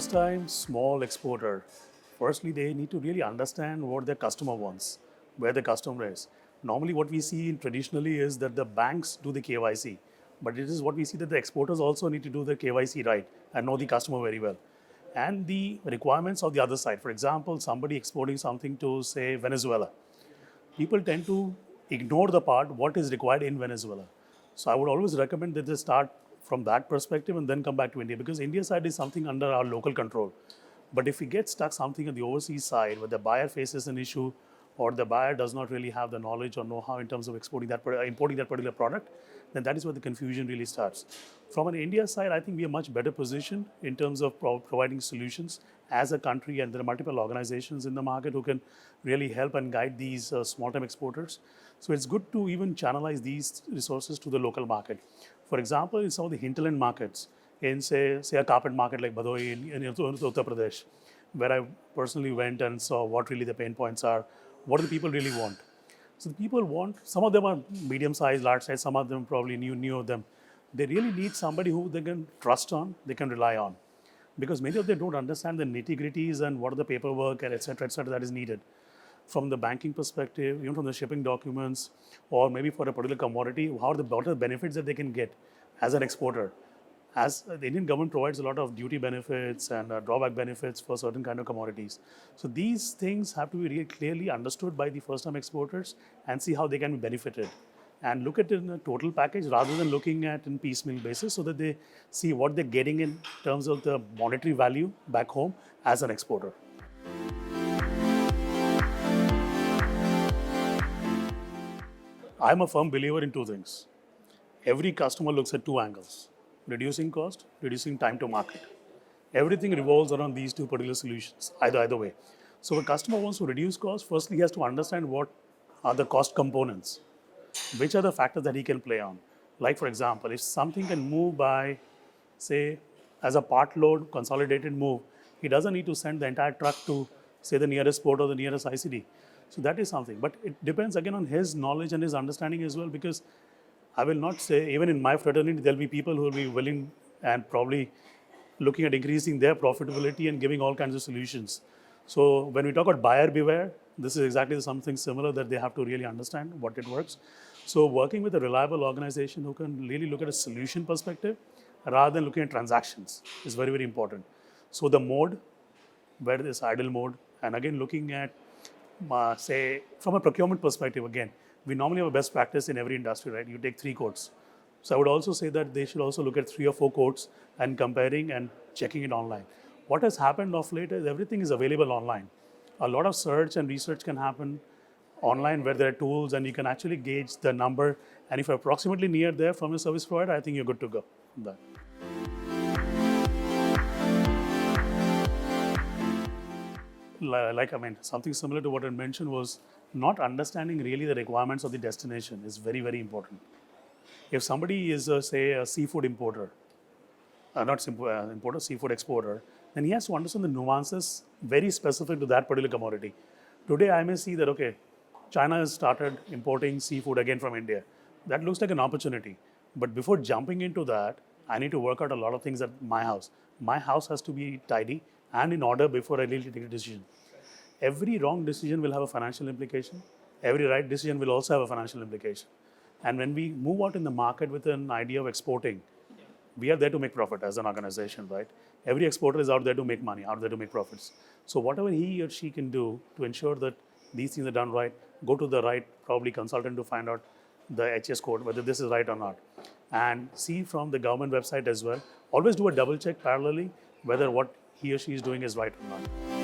first-time small exporter, firstly, they need to really understand what their customer wants, where the customer is. Normally, what we see traditionally is that the banks do the KYC, but it is what we see that the exporters also need to do the KYC right and know the customer very well. And the requirements of the other side. For example, somebody exporting something to, say, Venezuela. People tend to ignore the part what is required in Venezuela. So I would always recommend that they start from that perspective and then come back to India, because India side is something under our local control. But if we get stuck something on the overseas side where the buyer faces an issue or the buyer does not really have the knowledge or know-how in terms of importing that particular product, then that is where the confusion really starts. From an India side, I think we are much better positioned in terms of providing solutions as a country, and there are multiple organizations in the market who can really help and guide these small-time exporters. So it's good to even channelize these resources to the local market. For example, in some of the hinterland markets, in say a carpet market like Bhadoi in Uttar Pradesh, where I personally went and saw what really the pain points are, what do the people really want. So the people want, some of them are medium size, large size, some of them probably new of them. They really need somebody who they can trust on, they can rely on. Because many of them don't understand the nitty-gritties and what are the paperwork and et cetera, that is needed. From the banking perspective, even from the shipping documents, or maybe for a particular commodity, what are the benefits that they can get as an exporter. As the Indian government provides a lot of duty benefits and drawback benefits for certain kind of commodities. So these things have to be really clearly understood by the first-time exporters and see how they can be benefited. And look at it in a total package rather than looking at in piecemeal basis, so that they see what they're getting in terms of the monetary value back home as an exporter. I'm a firm believer in two things. Every customer looks at two angles: reducing cost, reducing time to market. Everything revolves around these two particular solutions, either way. So if a customer wants to reduce cost, firstly he has to understand what are the cost components, which are the factors that he can play on. Like for example, if something can move by, say, as a part load consolidated move, he doesn't need to send the entire truck to, say, the nearest port or the nearest ICD. So that is something. But it depends again on his knowledge and his understanding as well, because I will not say, even in my fraternity, there'll be people who will be willing and probably looking at increasing their profitability and giving all kinds of solutions. So when we talk about buyer beware, this is exactly something similar that they have to really understand what it works. So working with a reliable organization who can really look at a solution perspective rather than looking at transactions is very, very important. So the mode, where it is idle mode, and again looking at, say, from a procurement perspective, again, we normally have a best practice in every industry, right? You take 3 quotes. So I would also say that they should also look at 3 or 4 quotes and comparing and checking it online. What has happened of late is everything is available online. A lot of search and research can happen online where there are tools and you can actually gauge the number. And if you're approximately near there from your service provider, I think you're good to go. Something similar to what I mentioned was not understanding really the requirements of the destination is very, very important. If somebody is, say, a seafood importer, seafood exporter, then he has to understand the nuances very specific to that particular commodity. Today, I may see that, okay, China has started importing seafood again from India. That looks like an opportunity. But before jumping into that, I need to work out a lot of things at my house. My house has to be tidy and in order before I really take a decision. Every wrong decision will have a financial implication. Every right decision will also have a financial implication. And when we move out in the market with an idea of exporting, we are there to make profit as an organization, right? Every exporter is out there to make money, out there to make profits. So whatever he or she can do to ensure that these things are done right, go to the right probably consultant to find out the HS code, whether this is right or not. And see from the government website as well. Always do a double check parallelly whether what he or she is doing is right or not.